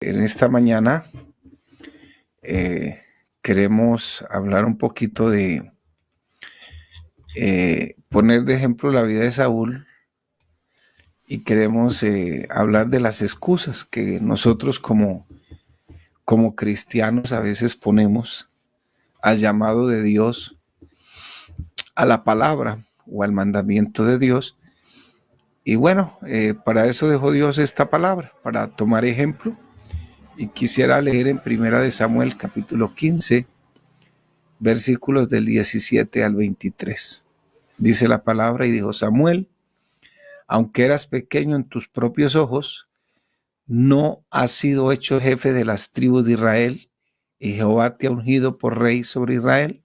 En esta mañana queremos hablar un poquito de poner de ejemplo la vida de Saúl y queremos hablar de las excusas que nosotros como cristianos a veces ponemos al llamado de Dios, a la palabra o al mandamiento de Dios. Y bueno, para eso dejó Dios esta palabra, para tomar ejemplo. Y quisiera leer en Primera de Samuel capítulo 15, versículos del 17 al 23. Dice la palabra: y dijo Samuel, aunque eras pequeño en tus propios ojos, no has sido hecho jefe de las tribus de Israel, y Jehová te ha ungido por rey sobre Israel.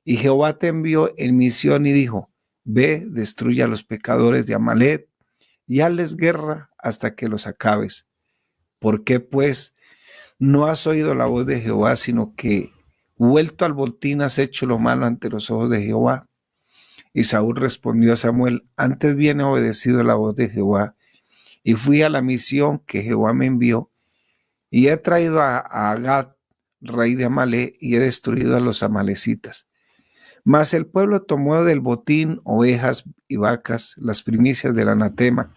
Y Jehová te envió en misión y dijo: ve, destruye a los pecadores de Amalec y hazles guerra hasta que los acabes. ¿Por qué pues no has oído la voz de Jehová, sino que vuelto al botín has hecho lo malo ante los ojos de Jehová? Y Saúl respondió a Samuel: antes bien he obedecido la voz de Jehová, y fui a la misión que Jehová me envió, y he traído a Agag, rey de Amalec, y he destruido a los amalecitas. Mas el pueblo tomó del botín ovejas y vacas, las primicias del anatema,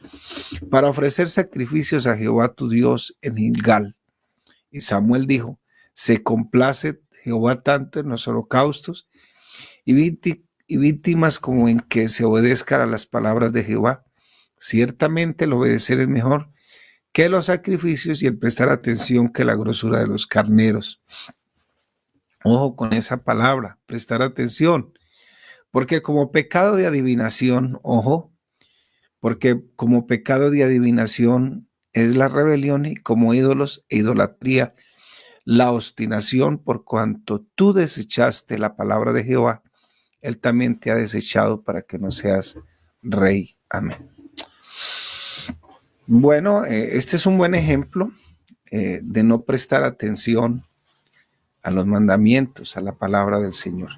para ofrecer sacrificios a Jehová tu Dios en Gilgal. Y Samuel dijo: se complace Jehová tanto en los holocaustos y víctimas como en que se obedezcan a las palabras de Jehová. Ciertamente el obedecer es mejor que los sacrificios y el prestar atención que la grosura de los carneros. Ojo con esa palabra, prestar atención, porque como pecado de adivinación, porque como pecado de adivinación es la rebelión, y como ídolos e idolatría la obstinación, por cuanto tú desechaste la palabra de Jehová, él también te ha desechado para que no seas rey. Amén. Bueno, este es un buen ejemplo de no prestar atención a los mandamientos, a la palabra del Señor.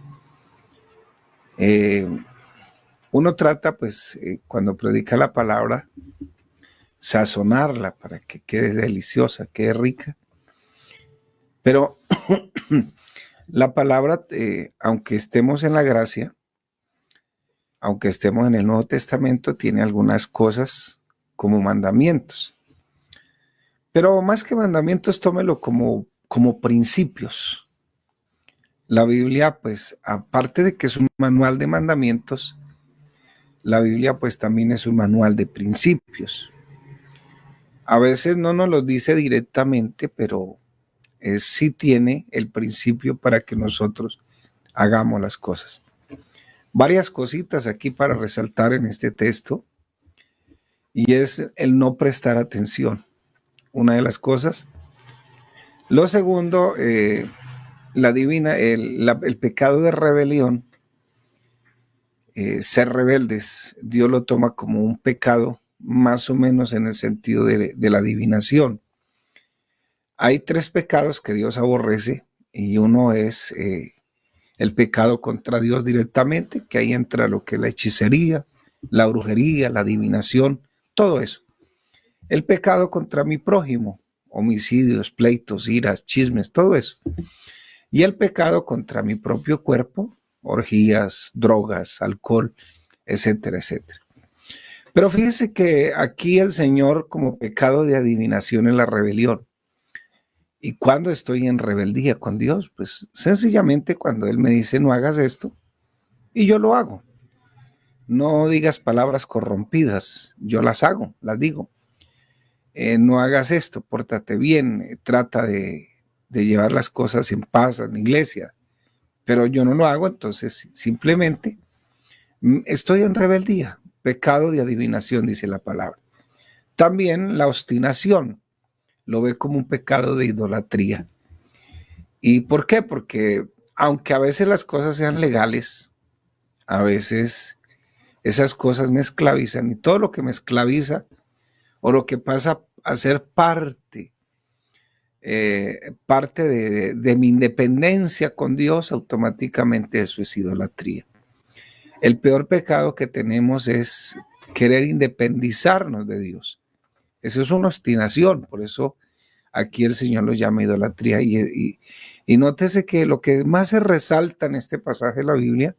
Uno trata, pues, cuando predica la palabra, sazonarla para que quede deliciosa, quede rica. Pero la palabra, aunque estemos en la gracia, aunque estemos en el Nuevo Testamento, tiene algunas cosas como mandamientos. Pero más que mandamientos, tómelo como principios. La Biblia, pues, aparte de que es un manual de mandamientos, la Biblia, pues, también es un manual de principios. A veces no nos lo dice directamente, pero sí tiene el principio para que nosotros hagamos las cosas. Varias cositas aquí para resaltar en este texto, y es el no prestar atención. Una de las cosas. Lo segundo, el pecado de rebelión, ser rebeldes, Dios lo toma como un pecado más o menos en el sentido de la adivinación. Hay tres pecados que Dios aborrece, y uno es el pecado contra Dios directamente, que ahí entra lo que es la hechicería, la brujería, la adivinación, todo eso. El pecado contra mi prójimo, homicidios, pleitos, iras, chismes, todo eso. Y el pecado contra mi propio cuerpo, orgías, drogas, alcohol, etcétera, etcétera. Pero fíjese que aquí el Señor, como pecado de adivinación, es la rebelión. ¿Y cuándo estoy en rebeldía con Dios? Pues sencillamente cuando Él me dice no hagas esto y yo lo hago. No digas palabras corrompidas, yo las hago, las digo. No hagas esto, pórtate bien, trata de llevar las cosas en paz en la iglesia. Pero yo no lo hago, entonces simplemente estoy en rebeldía. Pecado de adivinación, dice la palabra. También la obstinación lo ve como un pecado de idolatría. ¿Y por qué? Porque aunque a veces las cosas sean legales, a veces esas cosas me esclavizan, y todo lo que me esclaviza o lo que pasa a ser parte de mi independencia con Dios, automáticamente eso es idolatría. El peor pecado que tenemos es querer independizarnos de Dios. Eso es una obstinación. Por eso aquí el Señor lo llama idolatría. Y nótese que lo que más se resalta en este pasaje de la Biblia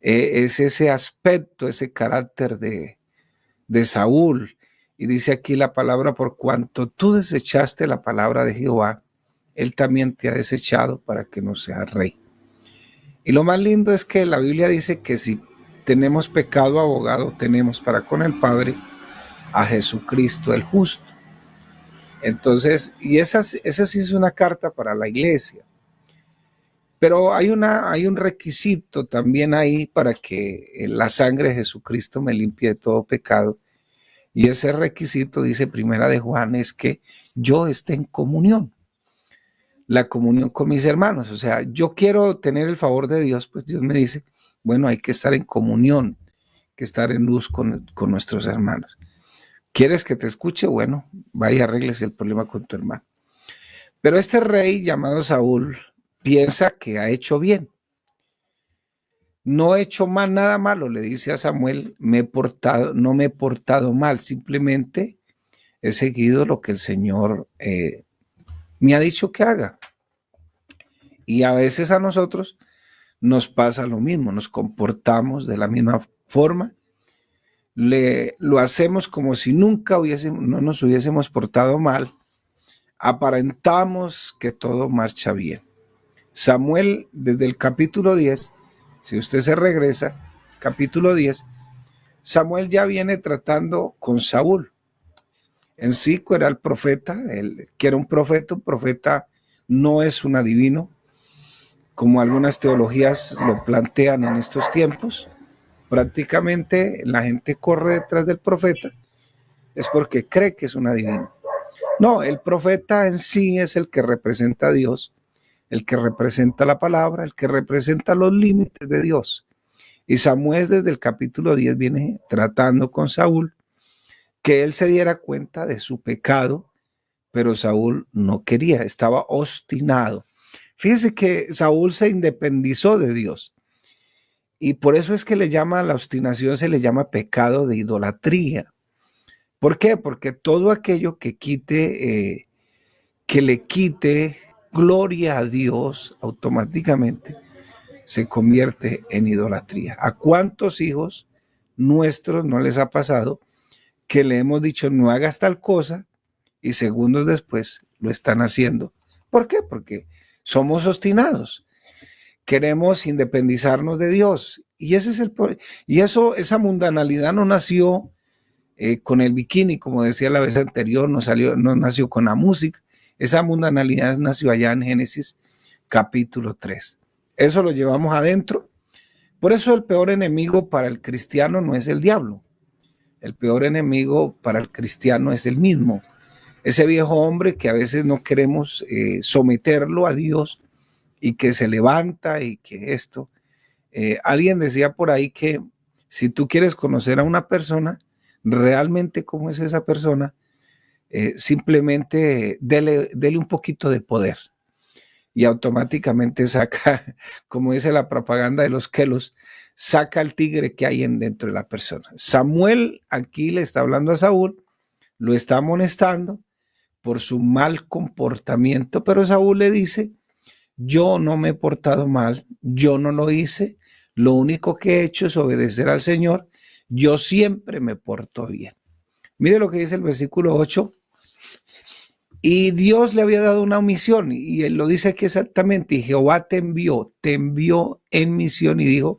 es ese aspecto, ese carácter de Saúl. Y dice aquí la palabra: por cuanto tú desechaste la palabra de Jehová, él también te ha desechado para que no seas rey. Y lo más lindo es que la Biblia dice que si tenemos pecado, abogado tenemos para con el Padre, a Jesucristo el justo. Entonces, y esa sí es una carta para la iglesia. Pero hay un requisito también ahí para que la sangre de Jesucristo me limpie de todo pecado. Y ese requisito, dice Primera de Juan, es que yo esté en comunión. La comunión con mis hermanos. O sea, yo quiero tener el favor de Dios, pues Dios me dice, bueno, hay que estar en comunión, que estar en luz con nuestros hermanos. ¿Quieres que te escuche? Bueno, vaya y arregles el problema con tu hermano. Pero este rey llamado Saúl piensa que ha hecho bien. No he hecho mal, nada malo, le dice a Samuel, no me he portado mal, simplemente he seguido lo que el Señor me ha dicho que haga. Y a veces a nosotros nos pasa lo mismo, nos comportamos de la misma forma, lo hacemos como si nunca no nos hubiésemos portado mal, aparentamos que todo marcha bien. Samuel, desde el capítulo 10, si usted se regresa, capítulo 10, Samuel ya viene tratando con Saúl. En sí, era el profeta, que era un profeta no es un adivino, como algunas teologías lo plantean en estos tiempos. Prácticamente la gente corre detrás del profeta es porque cree que es un adivino. No, el profeta en sí es el que representa a Dios, el que representa la palabra, el que representa los límites de Dios. Y Samuel desde el capítulo 10 viene tratando con Saúl que él se diera cuenta de su pecado, pero Saúl no quería, estaba obstinado. Fíjese que Saúl se independizó de Dios. Y por eso es que la obstinación se le llama pecado de idolatría. ¿Por qué? Porque todo aquello que le quite gloria a Dios, automáticamente se convierte en idolatría. ¿A cuántos hijos nuestros no les ha pasado que le hemos dicho no hagas tal cosa y segundos después lo están haciendo? ¿Por qué? Porque somos obstinados. Queremos independizarnos de Dios. Y ese es esa mundanalidad no nació con el bikini, como decía la vez anterior, no nació con la música. Esa mundanalidad nació allá en Génesis capítulo 3. Eso lo llevamos adentro. Por eso el peor enemigo para el cristiano no es el diablo. El peor enemigo para el cristiano es el mismo. Ese viejo hombre que a veces no queremos someterlo a Dios y que se levanta y que esto. Alguien decía por ahí que si tú quieres conocer a una persona, realmente cómo es esa persona, simplemente dele un poquito de poder y automáticamente saca, como dice la propaganda de los Kelos, saca el tigre que hay dentro de la persona. Samuel aquí le está hablando a Saúl, lo está amonestando por su mal comportamiento, pero Saúl le dice: yo no me he portado mal, yo no lo hice, lo único que he hecho es obedecer al Señor, yo siempre me porto bien. Mire lo que dice el versículo 8. Y Dios le había dado una misión, y él lo dice aquí exactamente: y Jehová te envió en misión y dijo: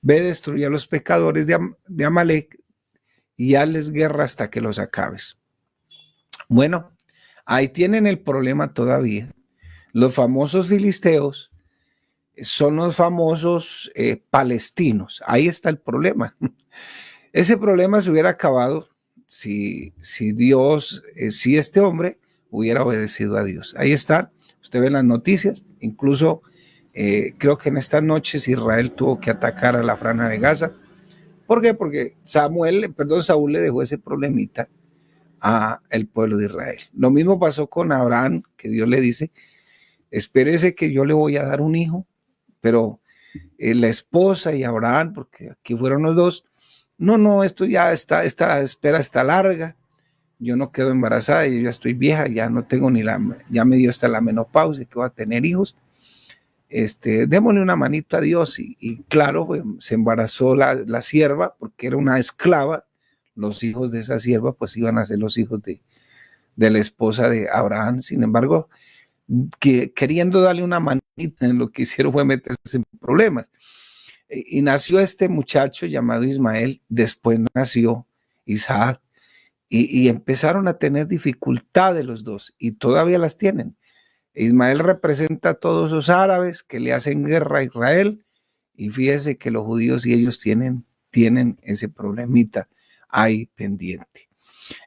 ve, destruye a los pecadores de Amalek y hazles guerra hasta que los acabes. Bueno, ahí tienen el problema todavía. Los famosos filisteos son los famosos palestinos. Ahí está el problema. Ese problema se hubiera acabado si Dios, si este hombre hubiera obedecido a Dios. Ahí está, usted ve las noticias, incluso creo que en estas noches Israel tuvo que atacar a la Franja de Gaza. ¿Por qué? Porque Saúl le dejó ese problemita al pueblo de Israel. Lo mismo pasó con Abraham, que Dios le dice: espérese que yo le voy a dar un hijo, pero la esposa y Abraham, porque aquí fueron los dos, no, esto ya esta espera está larga. yo no quedo embarazada, yo ya estoy vieja, ya no tengo ya me dio hasta la menopausia, que voy a tener hijos. Démosle una manita a Dios y claro, pues, se embarazó la sierva porque era una esclava. Los hijos de esa sierva pues iban a ser los hijos de la esposa de Abraham. Sin embargo, queriendo darle una manita, lo que hicieron fue meterse en problemas. Y nació este muchacho llamado Ismael, después nació Isaac, y empezaron a tener dificultades los dos, y todavía las tienen. Ismael representa a todos los árabes que le hacen guerra a Israel, y fíjese que los judíos y ellos tienen ese problemita ahí pendiente.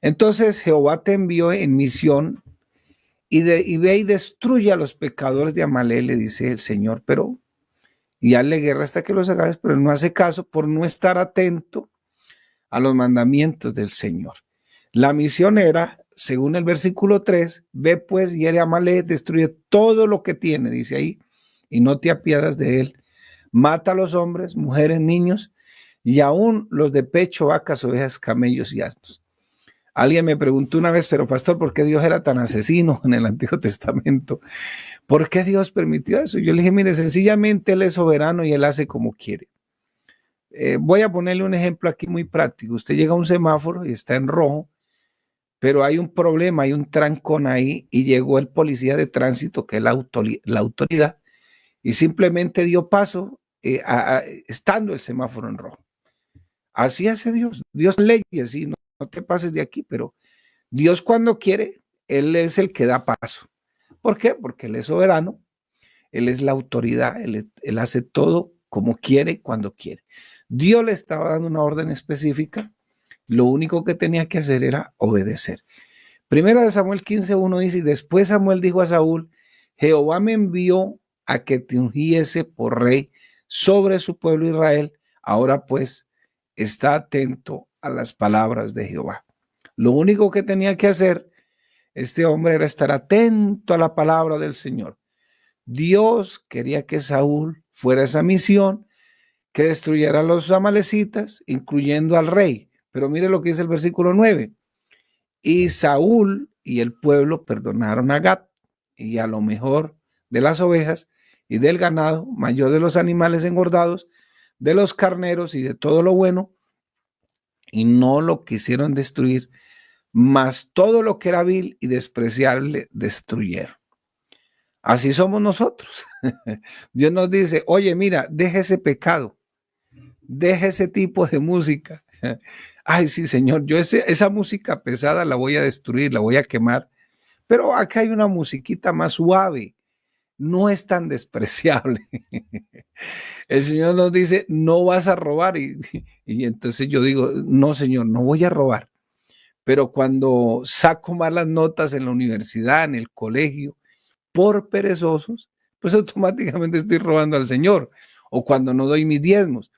Entonces Jehová te envió en misión y ve y destruye a los pecadores de Amalek, le dice el Señor, pero y hazle guerra hasta que los hagas, pero no hace caso por no estar atento a los mandamientos del Señor. La misión era, según el versículo 3, ve pues, hiere a Amalek, destruye todo lo que tiene, dice ahí, y no te apiadas de él. Mata a los hombres, mujeres, niños, y aún los de pecho, vacas, ovejas, camellos y asnos. Alguien me preguntó una vez, pero pastor, ¿por qué Dios era tan asesino en el Antiguo Testamento? ¿Por qué Dios permitió eso? Yo le dije, mire, sencillamente Él es soberano y Él hace como quiere. Voy a ponerle un ejemplo aquí muy práctico. Usted llega a un semáforo y está en rojo, pero hay un problema, hay un trancón ahí y llegó el policía de tránsito, que es la autoridad, y simplemente dio paso estando el semáforo en rojo. Así hace Dios. Dios leyes, sí, no te pases de aquí, pero Dios cuando quiere, Él es el que da paso. ¿Por qué? Porque Él es soberano, Él es la autoridad, él hace todo como quiere, cuando quiere. Dios le estaba dando una orden específica, lo único que tenía que hacer era obedecer. Primera de Samuel 15:1 dice, y después Samuel dijo a Saúl, Jehová me envió a que te ungiese por rey sobre su pueblo Israel. Ahora pues, está atento a las palabras de Jehová. Lo único que tenía que hacer este hombre era estar atento a la palabra del Señor. Dios quería que Saúl fuera esa misión, que destruyera a los amalecitas, incluyendo al rey. Pero mire lo que dice el versículo 9. Y Saúl y el pueblo perdonaron a Gad y a lo mejor de las ovejas y del ganado, mayor de los animales engordados, de los carneros y de todo lo bueno, y no lo quisieron destruir, mas todo lo que era vil y despreciable destruyeron. Así somos nosotros. Dios nos dice, oye, mira, deja ese pecado, deja ese tipo de música. Ay, sí, Señor, yo esa música pesada la voy a destruir, la voy a quemar, pero acá hay una musiquita más suave, no es tan despreciable. El Señor nos dice, no vas a robar, y entonces yo digo, no, Señor, no voy a robar. Pero cuando saco malas notas en la universidad, en el colegio, por perezosos, pues automáticamente estoy robando al Señor. O cuando no doy mis diezmos.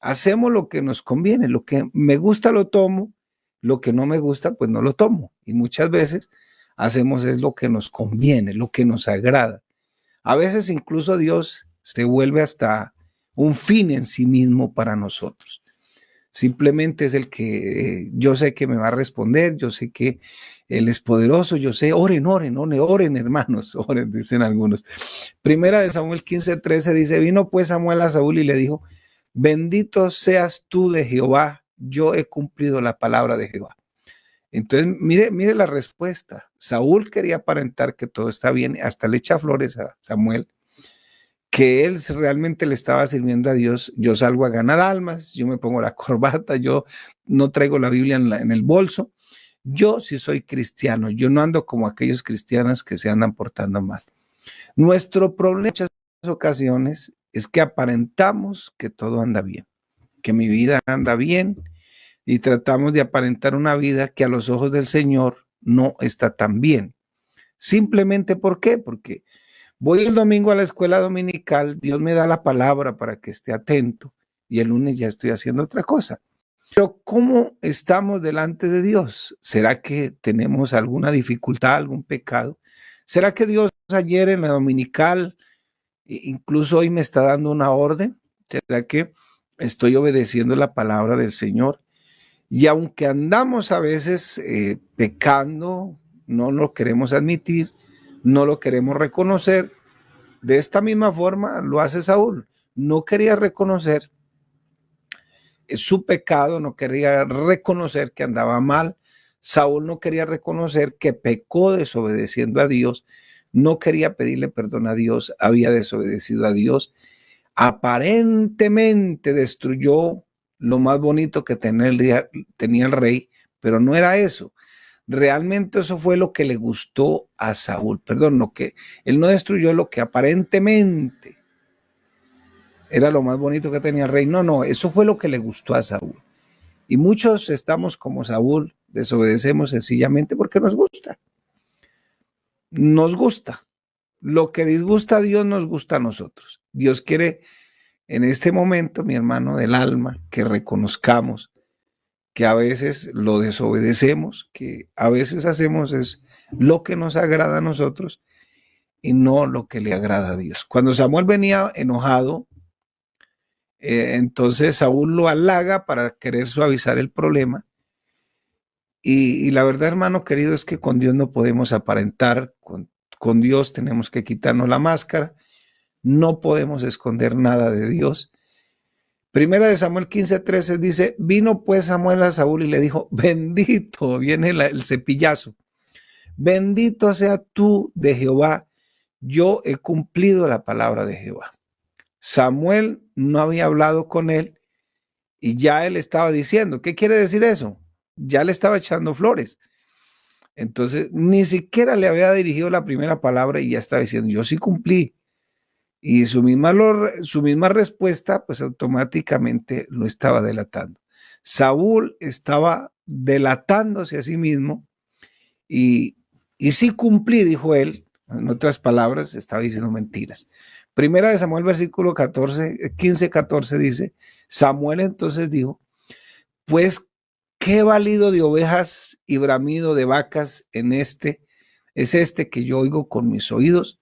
Hacemos lo que nos conviene, lo que me gusta lo tomo, lo que no me gusta pues no lo tomo. Y muchas veces hacemos es lo que nos conviene, lo que nos agrada. A veces incluso Dios se vuelve hasta un fin en sí mismo para nosotros. Simplemente es el que yo sé que me va a responder, yo sé que Él es poderoso, yo sé, oren, hermanos, oren, dicen algunos. Primera de Samuel 15:13 dice, vino pues Samuel a Saúl y le dijo, bendito seas tú de Jehová, yo he cumplido la palabra de Jehová. Entonces, mire la respuesta. Saúl quería aparentar que todo está bien, hasta le echa flores a Samuel, que él realmente le estaba sirviendo a Dios. Yo salgo a ganar almas, yo me pongo la corbata, yo no traigo la Biblia en el bolso. Yo sí soy cristiano, yo no ando como aquellos cristianos que se andan portando mal. Nuestro problema en muchas ocasiones es que aparentamos que todo anda bien, que mi vida anda bien y tratamos de aparentar una vida que a los ojos del Señor no está tan bien. Simplemente, ¿por qué? Porque voy el domingo a la escuela dominical, Dios me da la palabra para que esté atento y el lunes ya estoy haciendo otra cosa. Pero ¿cómo estamos delante de Dios? ¿Será que tenemos alguna dificultad, algún pecado? ¿Será que Dios ayer en la dominical, incluso hoy me está dando una orden? ¿Será que estoy obedeciendo la palabra del Señor? Y aunque andamos a veces pecando, no lo queremos admitir, no lo queremos reconocer. De esta misma forma lo hace Saúl. No quería reconocer su pecado, no quería reconocer que andaba mal. Saúl no quería reconocer que pecó desobedeciendo a Dios, no quería pedirle perdón a Dios, había desobedecido a Dios. Aparentemente destruyó lo más bonito que tenía el rey, pero no era eso. Realmente eso fue lo que le gustó a Saúl. Perdón, lo que él no destruyó lo que aparentemente era lo más bonito que tenía el rey. No, eso fue lo que le gustó a Saúl. Y muchos estamos como Saúl, desobedecemos sencillamente porque nos gusta. Nos gusta. Lo que disgusta a Dios nos gusta a nosotros. Dios quiere en este momento, mi hermano del alma, que reconozcamos que a veces lo desobedecemos, que a veces hacemos es lo que nos agrada a nosotros y no lo que le agrada a Dios. Cuando Samuel venía enojado, entonces Saúl lo halaga para querer suavizar el problema. Y la verdad, hermano querido, es que con Dios no podemos aparentar, con Dios tenemos que quitarnos la máscara, no podemos esconder nada de Dios. Primera de Samuel 15:13 dice, vino pues Samuel a Saúl y le dijo, bendito, viene el cepillazo, bendito sea tú de Jehová, yo he cumplido la palabra de Jehová. Samuel no había hablado con él y ya él estaba diciendo, ¿qué quiere decir eso? Ya le estaba echando flores. Entonces, ni siquiera le había dirigido la primera palabra y ya estaba diciendo, yo sí cumplí. Y su misma respuesta, pues automáticamente lo estaba delatando. Saúl estaba delatándose a sí mismo y sí cumplí, dijo él. En otras palabras, estaba diciendo mentiras. Primera de Samuel, versículo 15-14 dice, Samuel entonces dijo, pues, ¿qué valido de ovejas y bramido de vacas es este que yo oigo con mis oídos?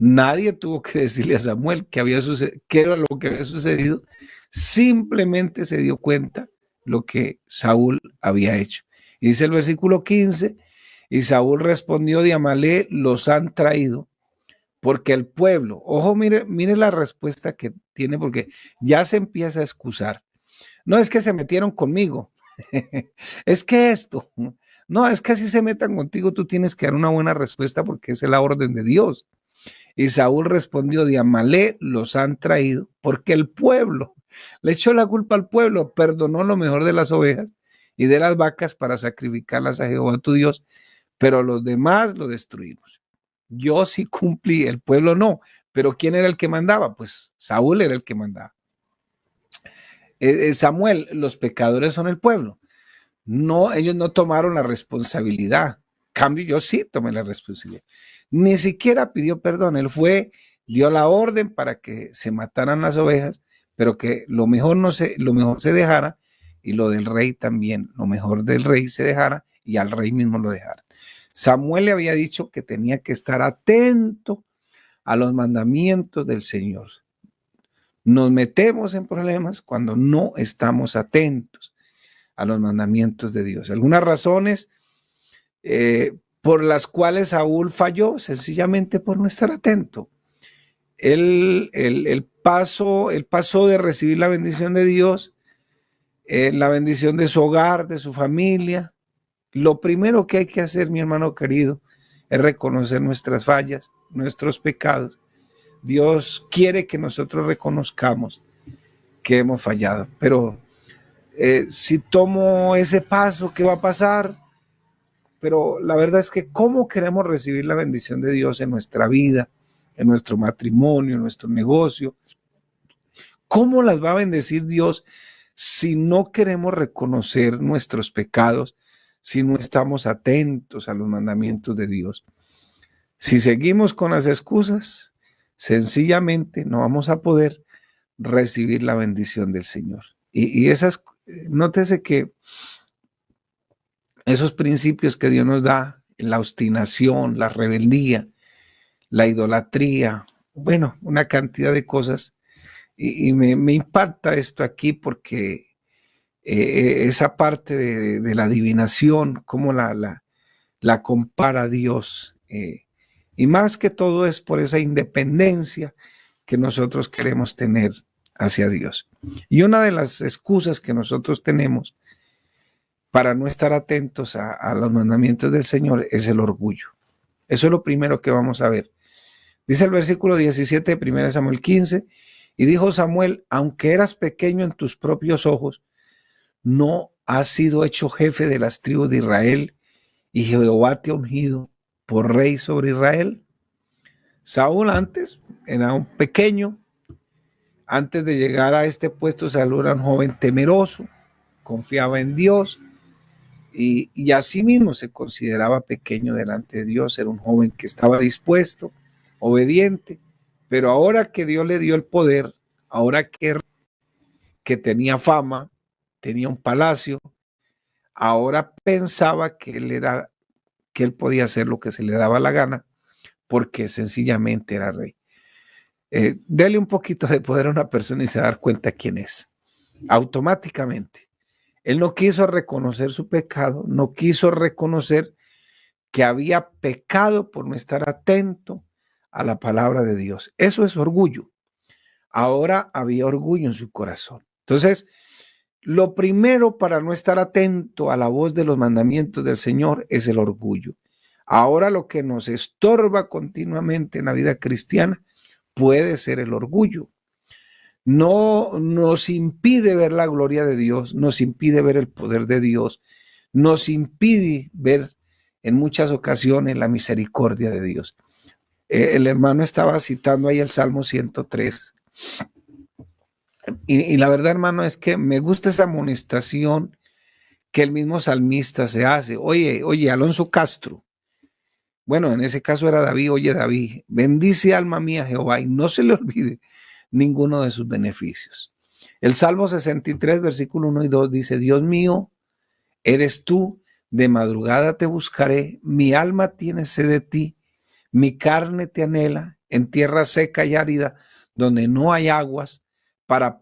Nadie tuvo que decirle a Samuel qué era lo que había sucedido. Simplemente se dio cuenta lo que Saúl había hecho. Y dice el versículo 15, y Saúl respondió de Amalé, los han traído, porque el pueblo, ojo, mire la respuesta que tiene, porque ya se empieza a excusar. No es que se metieron conmigo, es que esto, no, es que así se metan contigo, tú tienes que dar una buena respuesta porque esa es la orden de Dios. Y Saúl respondió, de Amalé los han traído, porque el pueblo, le echó la culpa al pueblo, perdonó lo mejor de las ovejas y de las vacas para sacrificarlas a Jehová tu Dios, pero los demás lo destruimos. Yo sí cumplí, el pueblo no, pero ¿quién era el que mandaba? Pues Saúl era el que mandaba. Samuel, los pecadores son el pueblo. No, ellos no tomaron la responsabilidad. Cambio, yo sí tomé la responsabilidad. Ni siquiera pidió perdón. Él dio la orden para que se mataran las ovejas, pero que lo mejor se dejara y lo del rey también, lo mejor del rey se dejara y al rey mismo lo dejara. Samuel le había dicho que tenía que estar atento a los mandamientos del Señor. Nos metemos en problemas cuando no estamos atentos a los mandamientos de Dios. Algunas razones por las cuales Saúl falló, sencillamente por no estar atento. Él pasó de recibir la bendición de Dios, la bendición de su hogar, de su familia. Lo primero que hay que hacer, mi hermano querido, es reconocer nuestras fallas, nuestros pecados. Dios quiere que nosotros reconozcamos que hemos fallado, pero si tomo ese paso, ¿qué va a pasar? Pero la verdad es que ¿cómo queremos recibir la bendición de Dios en nuestra vida, en nuestro matrimonio, en nuestro negocio? ¿Cómo las va a bendecir Dios si no queremos reconocer nuestros pecados, si no estamos atentos a los mandamientos de Dios? Si seguimos con las excusas, sencillamente no vamos a poder recibir la bendición del Señor. Nótese que esos principios que Dios nos da, la obstinación, la rebeldía, la idolatría, bueno, una cantidad de cosas. Y me impacta esto aquí porque esa parte de la adivinación, cómo la compara a Dios. Y más que todo es por esa independencia que nosotros queremos tener hacia Dios. Y una de las excusas que nosotros tenemos para no estar atentos a los mandamientos del Señor es el orgullo. Eso es lo primero que vamos a ver. Dice el versículo 17 de 1 Samuel 15, y dijo Samuel, aunque eras pequeño en tus propios ojos, no has sido hecho jefe de las tribus de Israel, y Jehová te ha ungido por rey sobre Israel. Saúl antes era un pequeño, antes de llegar a este puesto Saúl era un joven temeroso, confiaba en Dios, y así mismo se consideraba pequeño delante de Dios, era un joven que estaba dispuesto, obediente, pero ahora que Dios le dio el poder, ahora que tenía fama, tenía un palacio, ahora pensaba que él podía hacer lo que se le daba la gana, porque sencillamente era rey. Dele un poquito de poder a una persona y se va a dar cuenta quién es, automáticamente. Él no quiso reconocer su pecado, no quiso reconocer que había pecado por no estar atento a la palabra de Dios. Eso es orgullo. Ahora había orgullo en su corazón. Entonces, lo primero para no estar atento a la voz de los mandamientos del Señor es el orgullo. Ahora lo que nos estorba continuamente en la vida cristiana puede ser el orgullo. No nos impide ver la gloria de Dios, nos impide ver el poder de Dios, nos impide ver en muchas ocasiones la misericordia de Dios. El hermano estaba citando ahí el Salmo 103. Y la verdad, hermano, es que me gusta esa amonestación que el mismo salmista se hace. Oye, Alonso Castro. Bueno, en ese caso era David. Oye, David, bendice alma mía Jehová y no se le olvide ninguno de sus beneficios. El Salmo 63, versículo 1 y 2 dice, Dios mío, eres tú, de madrugada te buscaré, mi alma tiene sed de ti, mi carne te anhela en tierra seca y árida, donde no hay aguas, para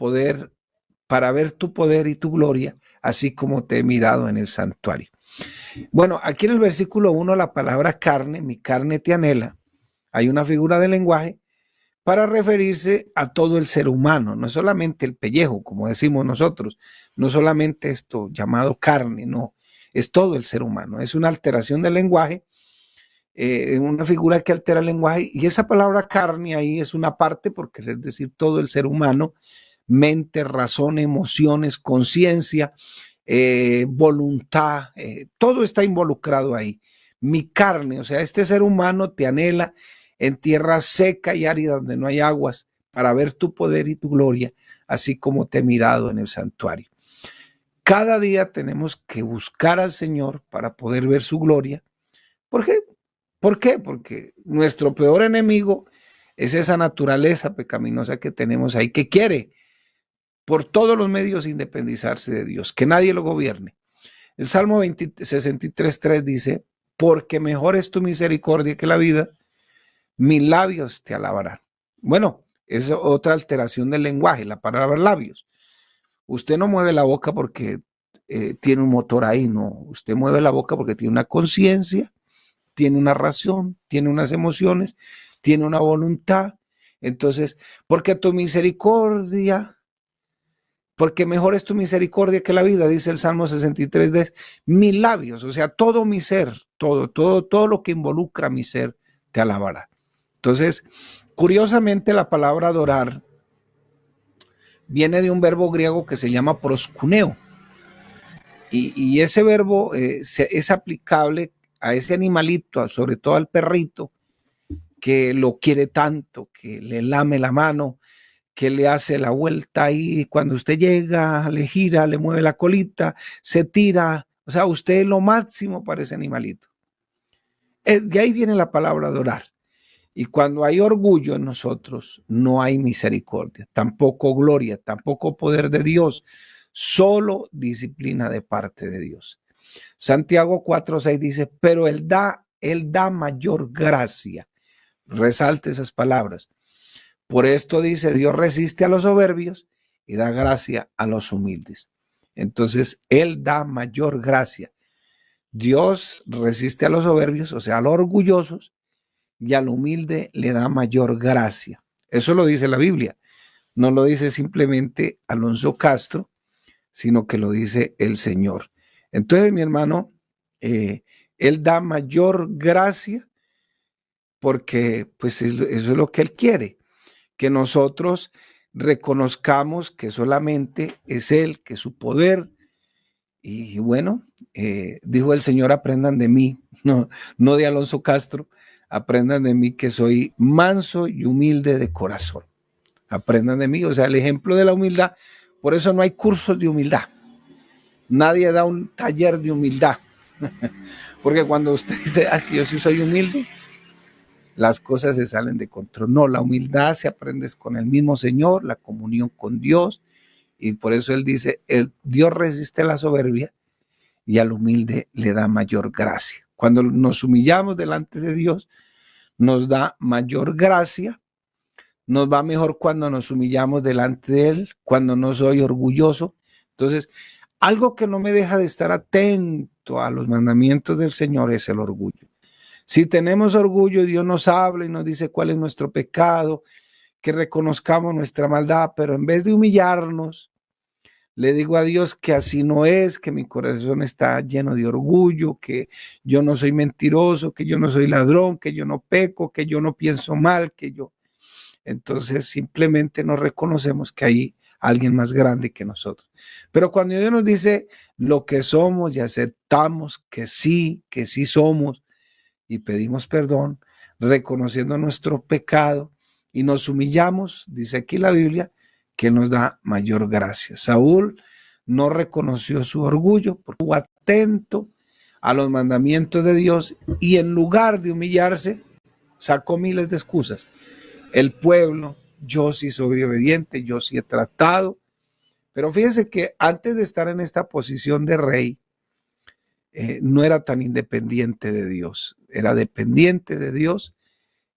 ver tu poder y tu gloria, así como te he mirado en el santuario. Bueno, aquí en el versículo 1, la palabra carne, mi carne te anhela, hay una figura de lenguaje para referirse a todo el ser humano, no es solamente el pellejo, como decimos nosotros, no solamente esto llamado carne, no, es todo el ser humano, es una alteración del lenguaje, una figura que altera el lenguaje, y esa palabra carne ahí es una parte, porque es decir, todo el ser humano, mente, razón, emociones, conciencia, voluntad, todo está involucrado ahí. Mi carne, o sea, este ser humano te anhela en tierra seca y árida donde no hay aguas para ver tu poder y tu gloria, así como te he mirado en el santuario. Cada día tenemos que buscar al Señor para poder ver su gloria. ¿Por qué? ¿Por qué? Porque nuestro peor enemigo es esa naturaleza pecaminosa que tenemos ahí, que quiere por todos los medios independizarse de Dios, que nadie lo gobierne. El Salmo 63:3 dice, porque mejor es tu misericordia que la vida, mis labios te alabarán. Bueno, es otra alteración del lenguaje, la palabra labios. Usted no mueve la boca porque tiene un motor ahí, no. Usted mueve la boca porque tiene una conciencia, tiene una razón, tiene unas emociones, tiene una voluntad. Entonces, porque tu misericordia, porque mejor es tu misericordia que la vida, dice el Salmo 63, de mis labios, o sea, todo mi ser, todo lo que involucra mi ser, te alabará. Entonces, curiosamente, la palabra adorar viene de un verbo griego que se llama proskuneo. Y ese verbo es aplicable a ese animalito, sobre todo al perrito, que lo quiere tanto, que le lame la mano, que le hace la vuelta y cuando usted llega, le gira, le mueve la colita, se tira. O sea, usted es lo máximo para ese animalito. De ahí viene la palabra adorar. Y cuando hay orgullo en nosotros, no hay misericordia, tampoco gloria, tampoco poder de Dios, solo disciplina de parte de Dios. Santiago 4:6 dice, pero él da mayor gracia. Resalte esas palabras. Por esto dice, Dios resiste a los soberbios y da gracia a los humildes. Entonces, Él da mayor gracia. Dios resiste a los soberbios, o sea, a los orgullosos, y al humilde le da mayor gracia. Eso lo dice la Biblia. No lo dice simplemente Alonso Castro, sino que lo dice el Señor. Entonces, mi hermano, Él da mayor gracia porque pues eso es lo que Él quiere, que nosotros reconozcamos que solamente es Él, que su poder. Y bueno, dijo el Señor, aprendan de mí, no de Alonso Castro, aprendan de mí que soy manso y humilde de corazón. Aprendan de mí, o sea, el ejemplo de la humildad. Por eso no hay cursos de humildad. Nadie da un taller de humildad. Porque cuando usted dice, que yo sí soy humilde, las cosas se salen de control. No, la humildad se aprende con el mismo Señor, la comunión con Dios. Y por eso Él dice, Dios resiste la soberbia y al humilde le da mayor gracia. Cuando nos humillamos delante de Dios, nos da mayor gracia. Nos va mejor cuando nos humillamos delante de Él, cuando no soy orgulloso. Entonces, algo que no me deja de estar atento a los mandamientos del Señor es el orgullo. Si tenemos orgullo, Dios nos habla y nos dice cuál es nuestro pecado, que reconozcamos nuestra maldad, pero en vez de humillarnos, le digo a Dios que así no es, que mi corazón está lleno de orgullo, que yo no soy mentiroso, que yo no soy ladrón, que yo no peco, que yo no pienso mal, que yo... Entonces simplemente nos reconocemos que hay alguien más grande que nosotros. Pero cuando Dios nos dice lo que somos y aceptamos que sí somos y pedimos perdón, reconociendo nuestro pecado y nos humillamos, dice aquí la Biblia, que nos da mayor gracia. Saúl no reconoció su orgullo porque estuvo atento a los mandamientos de Dios y en lugar de humillarse, sacó miles de excusas. El pueblo, yo sí soy obediente, yo sí he tratado. Pero fíjense que antes de estar en esta posición de rey, no era tan independiente de Dios, era dependiente de Dios.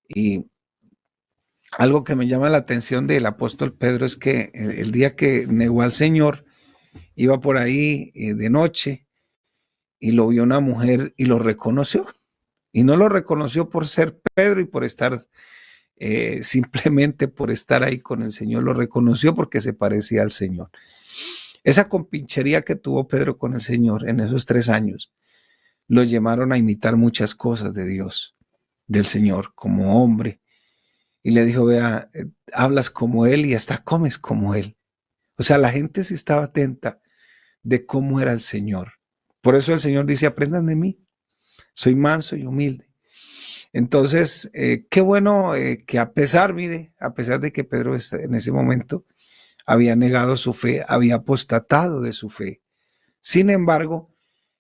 Y algo que me llama la atención del apóstol Pedro es que el día que negó al Señor, iba por ahí de noche y lo vio una mujer y lo reconoció. Y no lo reconoció por ser Pedro y por estar simplemente por estar ahí con el Señor, lo reconoció porque se parecía al Señor. Esa compinchería que tuvo Pedro con el Señor en esos 3 años, lo llevaron a imitar muchas cosas de Dios, del Señor, como hombre. Y le dijo, vea, hablas como Él y hasta comes como Él. O sea, la gente sí estaba atenta de cómo era el Señor. Por eso el Señor dice, aprendan de mí, soy manso y humilde. Entonces, qué bueno que a pesar de que Pedro en ese momento había negado su fe, había apostatado de su fe. Sin embargo,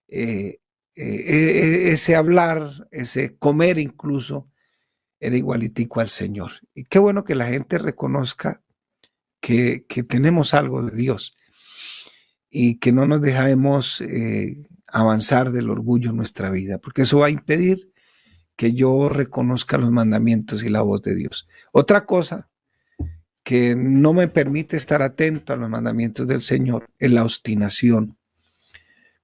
ese hablar, ese comer incluso, era igualitico al Señor. Y qué bueno que la gente reconozca que tenemos algo de Dios y que no nos dejemos avanzar del orgullo en nuestra vida, porque eso va a impedir que yo reconozca los mandamientos y la voz de Dios. Otra cosa que no me permite estar atento a los mandamientos del Señor es la obstinación.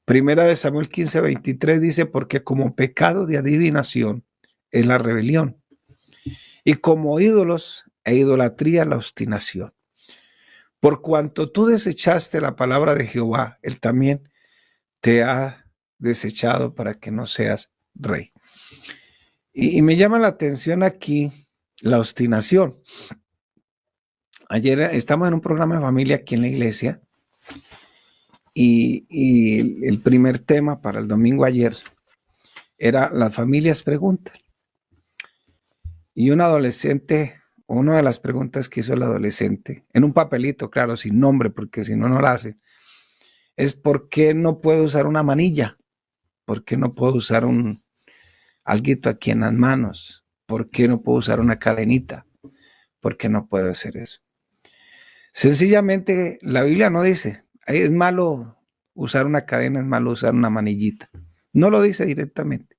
Primera de Samuel 15:23 dice, porque como pecado de adivinación es la rebelión, y como ídolos e idolatría la obstinación. Por cuanto tú desechaste la palabra de Jehová, él también te ha desechado para que no seas rey. Y me llama la atención aquí la obstinación. Ayer estamos en un programa de familia aquí en la iglesia y el primer tema para el domingo ayer era las familias preguntan. Y un adolescente, una de las preguntas que hizo el adolescente, en un papelito, claro, sin nombre, porque si no, no la hace, es ¿por qué no puedo usar una manilla? ¿Por qué no puedo usar un alguito aquí en las manos? ¿Por qué no puedo usar una cadenita? ¿Por qué no puedo hacer eso? Sencillamente, la Biblia no dice, es malo usar una cadena, es malo usar una manillita. No lo dice directamente.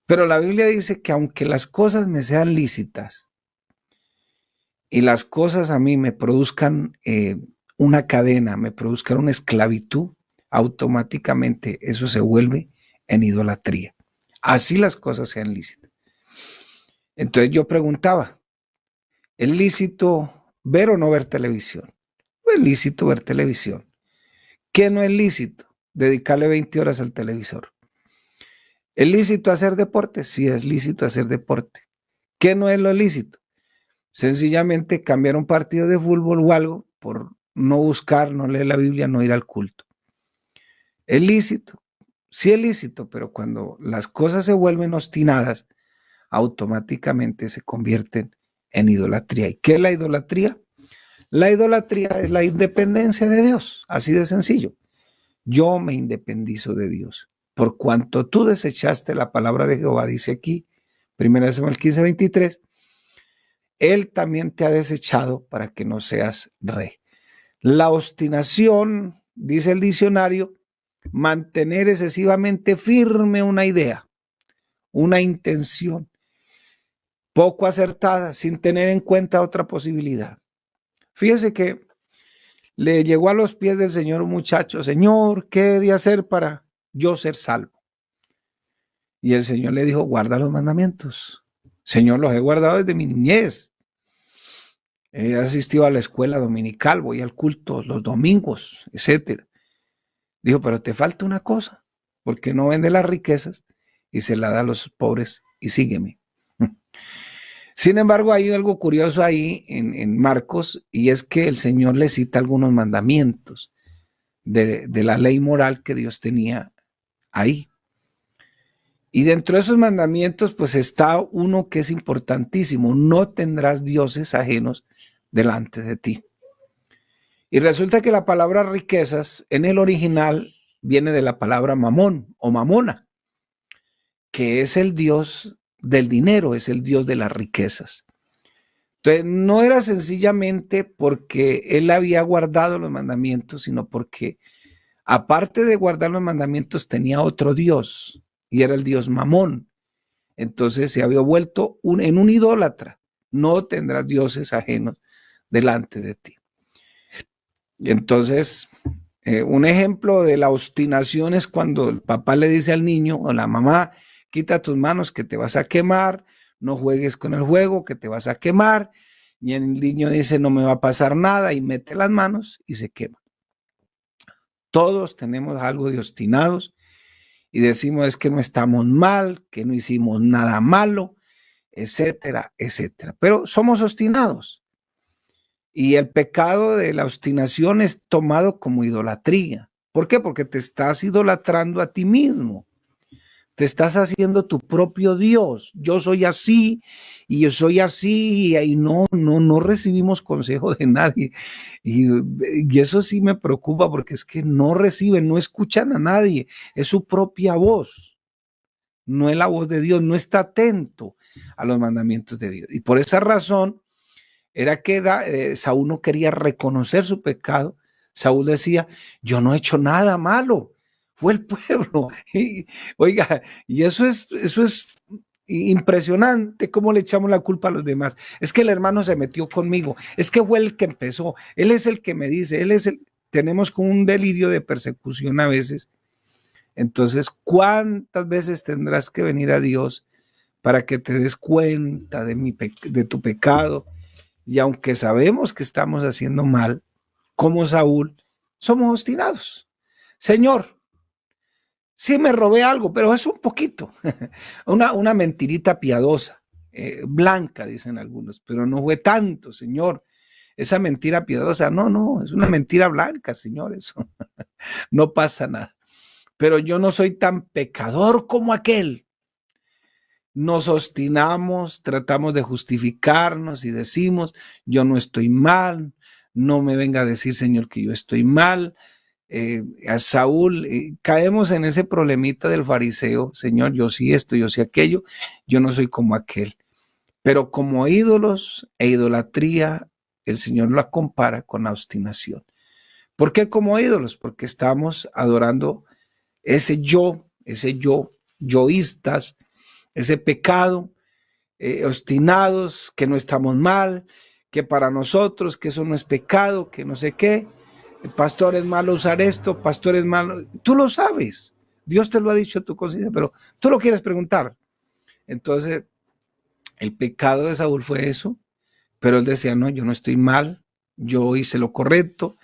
Pero la Biblia dice que aunque las cosas me sean lícitas y las cosas a mí me produzcan una cadena, me produzcan una esclavitud, automáticamente eso se vuelve en idolatría. Así las cosas sean lícitas. Entonces yo preguntaba, ¿es lícito ver o no ver televisión? Es lícito ver televisión. ¿Qué no es lícito? Dedicarle 20 horas al televisor. ¿Es lícito hacer deporte? Sí, es lícito hacer deporte. ¿Qué no es lo lícito? Sencillamente cambiar un partido de fútbol o algo por no buscar, no leer la Biblia, no ir al culto. ¿Es lícito? Sí es lícito, pero cuando las cosas se vuelven obstinadas, automáticamente se convierten en idolatría. ¿Y qué es la idolatría? La idolatría es la independencia de Dios, así de sencillo. Yo me independizo de Dios. Por cuanto tú desechaste la palabra de Jehová, dice aquí, 1 Samuel 15:23, Él también te ha desechado para que no seas rey. La obstinación, dice el diccionario, mantener excesivamente firme una idea, una intención poco acertada, sin tener en cuenta otra posibilidad. Fíjese que le llegó a los pies del Señor un muchacho, Señor, ¿qué he de hacer para yo ser salvo? Y el Señor le dijo, guarda los mandamientos. Señor, los he guardado desde mi niñez. He asistido a la escuela dominical, voy al culto los domingos, etcétera. Dijo, pero te falta una cosa, porque no vende las riquezas y se la da a los pobres y sígueme. Sin embargo, hay algo curioso ahí en Marcos, y es que el Señor le cita algunos mandamientos de la ley moral que Dios tenía ahí. Y dentro de esos mandamientos, pues está uno que es importantísimo: no tendrás dioses ajenos delante de ti. Y resulta que la palabra riquezas en el original viene de la palabra mamón o mamona, que es el dios del dinero, es el dios de las riquezas. Entonces, no era sencillamente porque él había guardado los mandamientos, sino porque aparte de guardar los mandamientos tenía otro dios, y era el dios Mamón. Entonces se había vuelto en un idólatra. No tendrás dioses ajenos delante de ti. Y entonces, un ejemplo de la obstinación es cuando el papá le dice al niño o la mamá, quita tus manos que te vas a quemar, no juegues con el juego que te vas a quemar. Y el niño dice, no me va a pasar nada, y mete las manos y se quema. Todos tenemos algo de obstinados y decimos es que no estamos mal, que no hicimos nada malo, etcétera, etcétera. Pero somos obstinados. Y el pecado de la obstinación es tomado como idolatría. ¿Por qué? Porque te estás idolatrando a ti mismo. Te estás haciendo tu propio Dios. Yo soy así y yo soy así, y no recibimos consejo de nadie. Y eso sí me preocupa, porque es que no reciben, no escuchan a nadie. Es su propia voz. No es la voz de Dios, no está atento a los mandamientos de Dios. Y por esa razón era que Saúl no quería reconocer su pecado. Saúl decía, yo no he hecho nada malo, fue el pueblo. Oiga, y eso es impresionante, cómo le echamos la culpa a los demás. Es que el hermano se metió conmigo, es que fue el que empezó, él es el que me dice, tenemos como un delirio de persecución a veces. Entonces, ¿cuántas veces tendrás que venir a Dios para que te des cuenta de tu pecado? Y aunque sabemos que estamos haciendo mal, como Saúl, somos obstinados. Señor, sí me robé algo, pero es un poquito, una mentirita piadosa, blanca, dicen algunos, pero no fue tanto, Señor. Esa mentira piadosa, no, es una mentira blanca, Señor, eso no pasa nada. Pero yo no soy tan pecador como aquel. Nos obstinamos, tratamos de justificarnos y decimos, yo no estoy mal, no me venga a decir, Señor, que yo estoy mal. A Saúl, caemos en ese problemita del fariseo, Señor, yo sí esto, yo sí aquello, yo no soy como aquel. Pero como ídolos e idolatría, el Señor la compara con la obstinación. ¿Por qué como ídolos? Porque estamos adorando ese yoístas, ese pecado, obstinados, que no estamos mal, que para nosotros, que eso no es pecado, que no sé qué. pastor, es malo usar esto, pastor, es malo. Tú lo sabes. Dios te lo ha dicho a tu conciencia, pero tú lo quieres preguntar. Entonces, el pecado de Saúl fue eso, pero él decía, no, yo no estoy mal, yo hice lo correcto,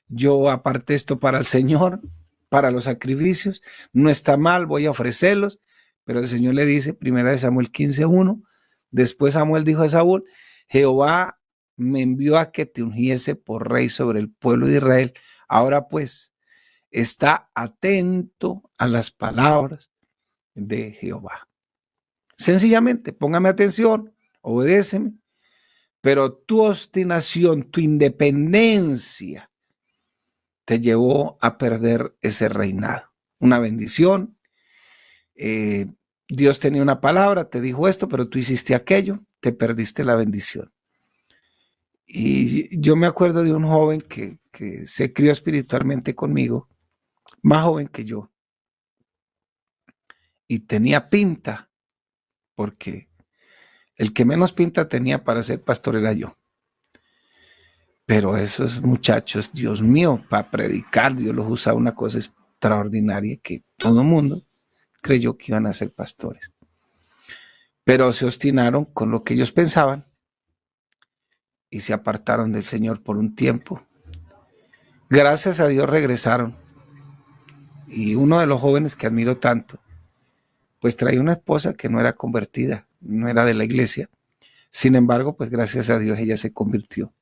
yo aparté esto para el Señor, para los sacrificios, no está mal, voy a ofrecerlos, pero el Señor le dice, primera de Samuel 15:1, después Samuel dijo a Saúl, Jehová me envió a que te ungiese por rey sobre el pueblo de Israel, ahora pues, está atento a las palabras de Jehová. Sencillamente, póngame atención, obedéceme, pero tu obstinación, tu independencia te llevó a perder ese reinado. Una bendición. Dios tenía una palabra, te dijo esto, pero tú hiciste aquello, te perdiste la bendición. Y yo me acuerdo de un joven que se crió espiritualmente conmigo, más joven que yo, y tenía pinta, porque el que menos pinta tenía para ser pastor era yo. Pero esos muchachos, Dios mío, para predicar, Dios los usa una cosa extraordinaria que todo el mundo creyó que iban a ser pastores. Pero se obstinaron con lo que ellos pensaban y se apartaron del Señor por un tiempo. Gracias a Dios regresaron. Y uno de los jóvenes que admiro tanto, pues traía una esposa que no era convertida, no era de la iglesia. Sin embargo, pues gracias a Dios ella se convirtió.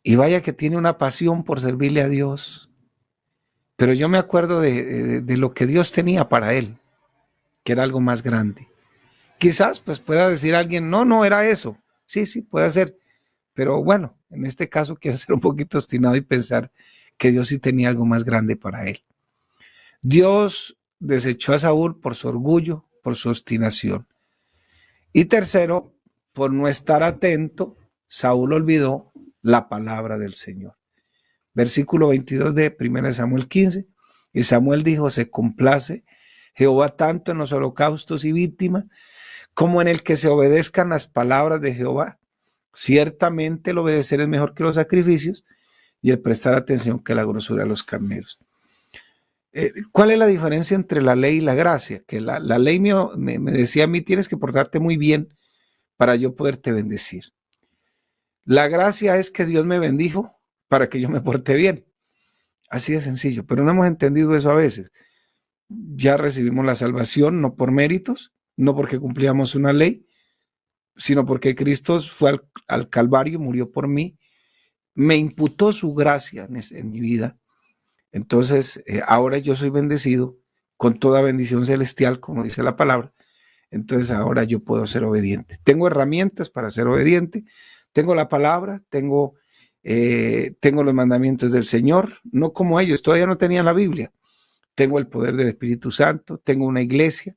Y vaya que tiene una pasión por servirle a Dios. Pero yo me acuerdo de lo que Dios tenía para él, que era algo más grande. Quizás pues pueda decir alguien, no, no era eso. Sí, sí, puede ser. Pero bueno, en este caso quiero ser un poquito obstinado y pensar que Dios sí tenía algo más grande para él. Dios desechó a Saúl por su orgullo, por su obstinación. Y tercero, por no estar atento, Saúl olvidó la palabra del Señor. Versículo 22 de 1 Samuel 15. Y Samuel dijo, se complace Jehová tanto en los holocaustos y víctimas como en el que se obedezcan las palabras de Jehová. Ciertamente el obedecer es mejor que los sacrificios y el prestar atención que la grosura de los carneros. ¿Cuál es la diferencia entre la ley y la gracia? Que la ley me decía a mí, tienes que portarte muy bien para yo poderte bendecir. La gracia es que Dios me bendijo para que yo me porte bien. Así de sencillo, pero no hemos entendido eso a veces. Ya recibimos la salvación no por méritos, no porque cumplíamos una ley, sino porque Cristo fue al Calvario, murió por mí, me imputó su gracia en mi vida. Entonces, ahora yo soy bendecido con toda bendición celestial, como dice la palabra. Entonces, ahora yo puedo ser obediente. Tengo herramientas para ser obediente. Tengo la palabra, tengo los mandamientos del Señor, no como ellos. Todavía no tenían la Biblia. Tengo el poder del Espíritu Santo, tengo una iglesia,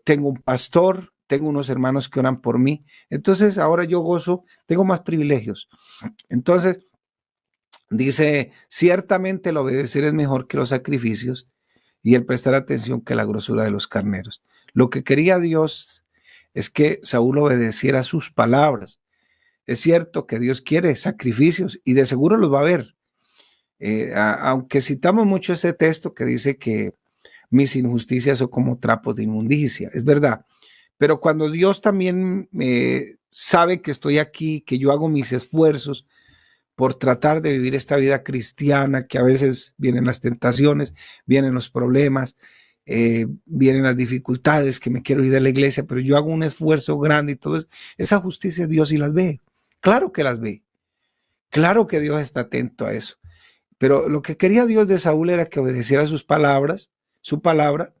tengo un pastor, tengo unos hermanos que oran por mí. Entonces, ahora yo gozo, tengo más privilegios. Entonces, dice, ciertamente el obedecer es mejor que los sacrificios y el prestar atención que la grosura de los carneros. Lo que quería Dios es que Saúl obedeciera sus palabras. Es cierto que Dios quiere sacrificios y de seguro los va a ver. Aunque citamos mucho ese texto que dice que mis injusticias son como trapos de inmundicia, es verdad. Pero cuando Dios también sabe que estoy aquí, que yo hago mis esfuerzos por tratar de vivir esta vida cristiana, que a veces vienen las tentaciones, vienen los problemas, vienen las dificultades, que me quiero ir de la iglesia, pero yo hago un esfuerzo grande y todo eso. Esa justicia Dios sí las ve. Claro que las ve. Claro que Dios está atento a eso. Pero lo que quería Dios de Saúl era que obedeciera sus palabras, su palabra,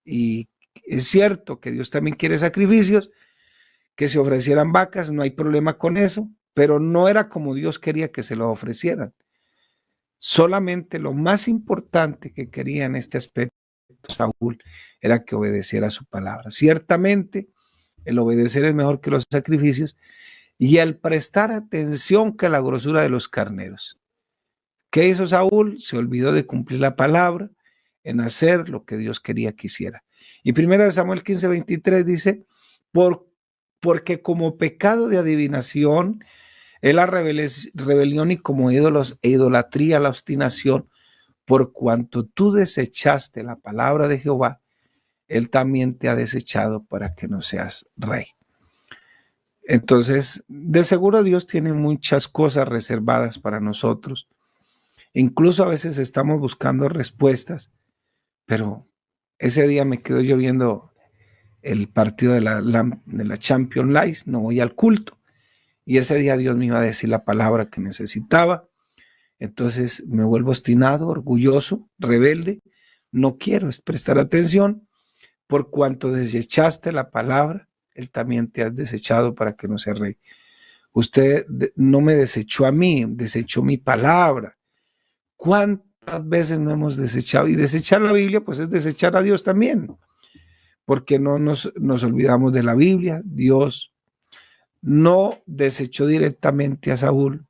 y es cierto que Dios también quiere sacrificios, que se ofrecieran vacas, no hay problema con eso, pero no era como Dios quería que se lo ofrecieran. Solamente lo más importante que quería en este aspecto Saúl era que obedeciera su palabra. Ciertamente, el obedecer es mejor que los sacrificios y el prestar atención que la grosura de los carneros. ¿Qué hizo Saúl? Se olvidó de cumplir la palabra en hacer lo que Dios quería que hiciera. Y 1 Samuel 15:23 dice, porque como pecado de adivinación Es la rebelión y como ídolos e idolatría, la obstinación, por cuanto tú desechaste la palabra de Jehová, él también te ha desechado para que no seas rey. Entonces, de seguro Dios tiene muchas cosas reservadas para nosotros. Incluso a veces estamos buscando respuestas, pero ese día me quedo yo viendo el partido de la Champions League, no voy al culto. Y ese día Dios me iba a decir la palabra que necesitaba. Entonces me vuelvo obstinado, orgulloso, rebelde. No quiero prestar atención. Por cuanto desechaste la palabra, él también te ha desechado para que no seas rey. Usted no me desechó a mí, desechó mi palabra. ¿Cuántas veces no hemos desechado? Y desechar la Biblia, pues es desechar a Dios también, porque no nos olvidamos de la Biblia. Dios no desechó directamente a Saúl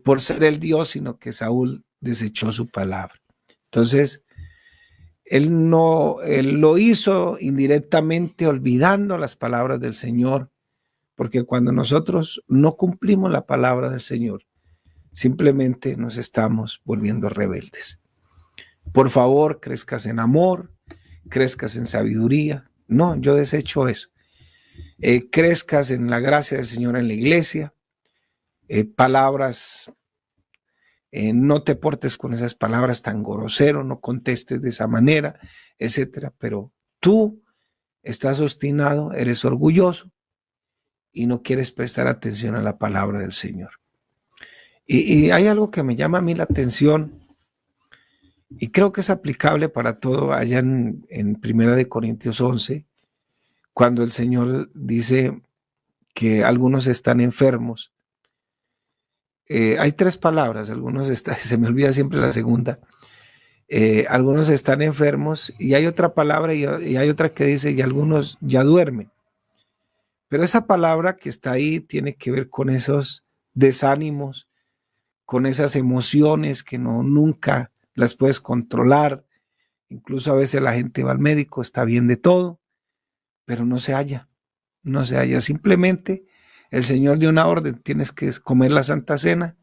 por ser el Dios, sino que Saúl desechó su palabra. Entonces, él lo hizo indirectamente olvidando las palabras del Señor, porque cuando nosotros no cumplimos la palabra del Señor, simplemente nos estamos volviendo rebeldes. Por favor, crezcas en amor, crezcas en sabiduría. No, yo desecho eso. Crezcas en la gracia del Señor en la iglesia. Palabras, no te portes con esas palabras tan grosero, no contestes de esa manera, etcétera. Pero tú estás obstinado, eres orgulloso y no quieres prestar atención a la palabra del Señor. Y hay algo que me llama a mí la atención y creo que es aplicable para todo allá en 1 Corintios 11, cuando el Señor dice que algunos están enfermos. Hay tres palabras, se me olvida siempre la segunda. Algunos están enfermos y hay otra palabra y hay otra que dice y algunos ya duermen. Pero esa palabra que está ahí tiene que ver con esos desánimos, con esas emociones que nunca las puedes controlar. Incluso a veces la gente va al médico, está bien de todo, pero no se halla. Simplemente el Señor dio una orden, tienes que comer la Santa Cena.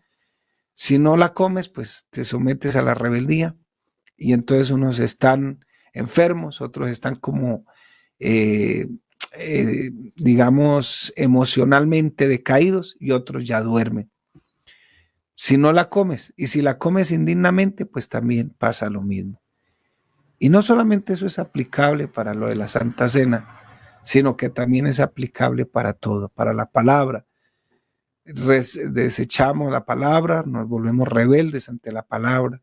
Si no la comes, pues te sometes a la rebeldía y entonces unos están enfermos, otros están como, digamos, emocionalmente decaídos y otros ya duermen. Si no la comes y si la comes indignamente, pues también pasa lo mismo. Y no solamente eso es aplicable para lo de la Santa Cena, sino que también es aplicable para todo, para la palabra. Desechamos la palabra, nos volvemos rebeldes ante la palabra.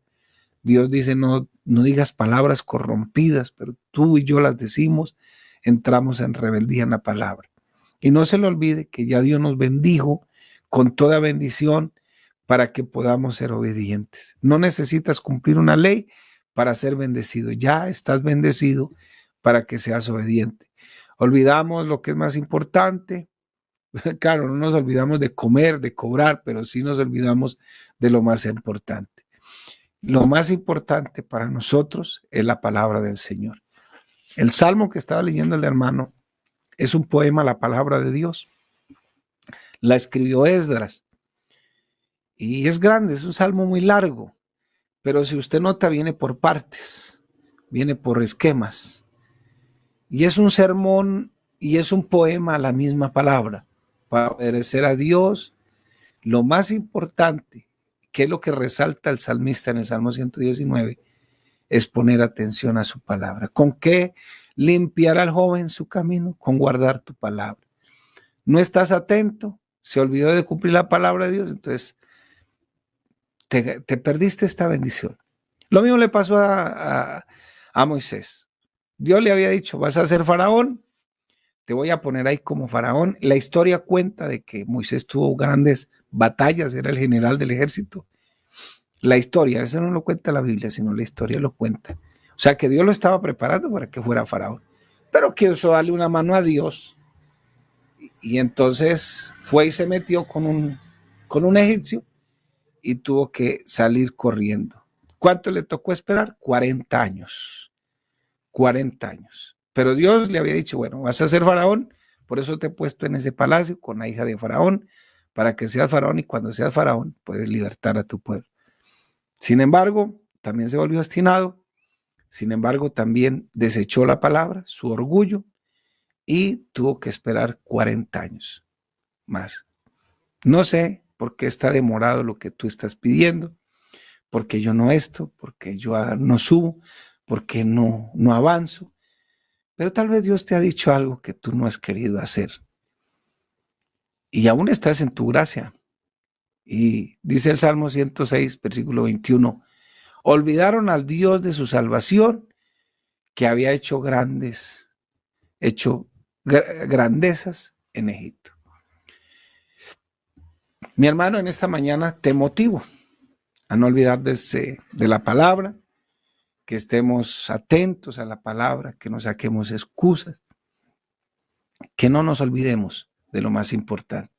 Dios dice, no digas palabras corrompidas, pero tú y yo las decimos, entramos en rebeldía en la palabra. Y no se le olvide que ya Dios nos bendijo con toda bendición para que podamos ser obedientes. No necesitas cumplir una ley para ser bendecido. Ya estás bendecido para que seas obediente. Olvidamos lo que es más importante. Claro, no nos olvidamos de comer, de cobrar, pero sí nos olvidamos de lo más importante. Lo más importante para nosotros es la palabra del Señor. El salmo que estaba leyendo el hermano es un poema, la palabra de Dios. La escribió Esdras. Y es grande, es un salmo muy largo. Pero si usted nota, viene por partes, viene por esquemas. Y es un sermón y es un poema a la misma palabra. Para obedecer a Dios, lo más importante, que es lo que resalta el salmista en el Salmo 119, es poner atención a su palabra. ¿Con qué limpiará al joven su camino? Con guardar tu palabra. No estás atento, se olvidó de cumplir la palabra de Dios, entonces te perdiste esta bendición. Lo mismo le pasó a Moisés. Dios le había dicho, vas a ser faraón, te voy a poner ahí como faraón. La historia cuenta de que Moisés tuvo grandes batallas, era el general del ejército. La historia, eso no lo cuenta la Biblia, sino la historia lo cuenta. O sea que Dios lo estaba preparando para que fuera faraón, pero quiso darle una mano a Dios y entonces fue y se metió con un egipcio y tuvo que salir corriendo. ¿Cuánto le tocó esperar? 40 años. 40 años. Pero Dios le había dicho, bueno, vas a ser faraón, Por eso te he puesto en ese palacio con la hija de Faraón, para que seas Faraón y cuando seas Faraón puedes libertar a tu pueblo. Sin embargo, también se volvió obstinado. Sin embargo, también desechó la palabra, su orgullo, y tuvo que esperar 40 años más. No sé por qué está demorado lo que tú estás pidiendo, porque yo no esto, porque yo no subo, porque no avanzo. Pero tal vez Dios te ha dicho algo que tú no has querido hacer. Y aún estás en tu gracia. Y dice el Salmo 106, versículo 21, olvidaron al Dios de su salvación, que había hecho grandezas en Egipto. Mi hermano, en esta mañana te motivo a no olvidar de la palabra, que estemos atentos a la palabra, que no saquemos excusas, que no nos olvidemos de lo más importante.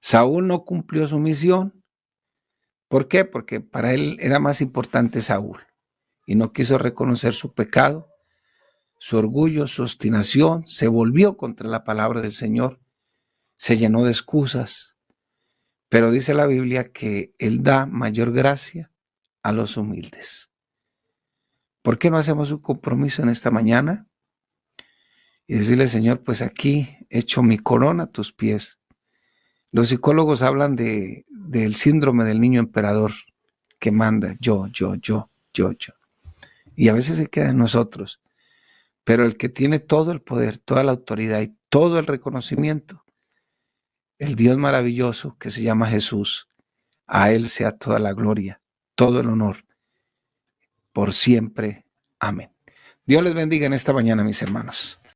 Saúl no cumplió su misión. ¿Por qué? Porque para él era más importante Saúl y no quiso reconocer su pecado, su orgullo, su obstinación, se volvió contra la palabra del Señor, se llenó de excusas, pero dice la Biblia que Él da mayor gracia a los humildes. ¿Por qué no hacemos un compromiso en esta mañana? Y decirle, Señor, pues aquí echo mi corona a tus pies. Los psicólogos hablan del síndrome del niño emperador que manda yo. Y a veces se queda en nosotros. Pero el que tiene todo el poder, toda la autoridad y todo el reconocimiento, el Dios maravilloso que se llama Jesús, a Él sea toda la gloria, todo el honor, por siempre. Amén. Dios les bendiga en esta mañana, mis hermanos.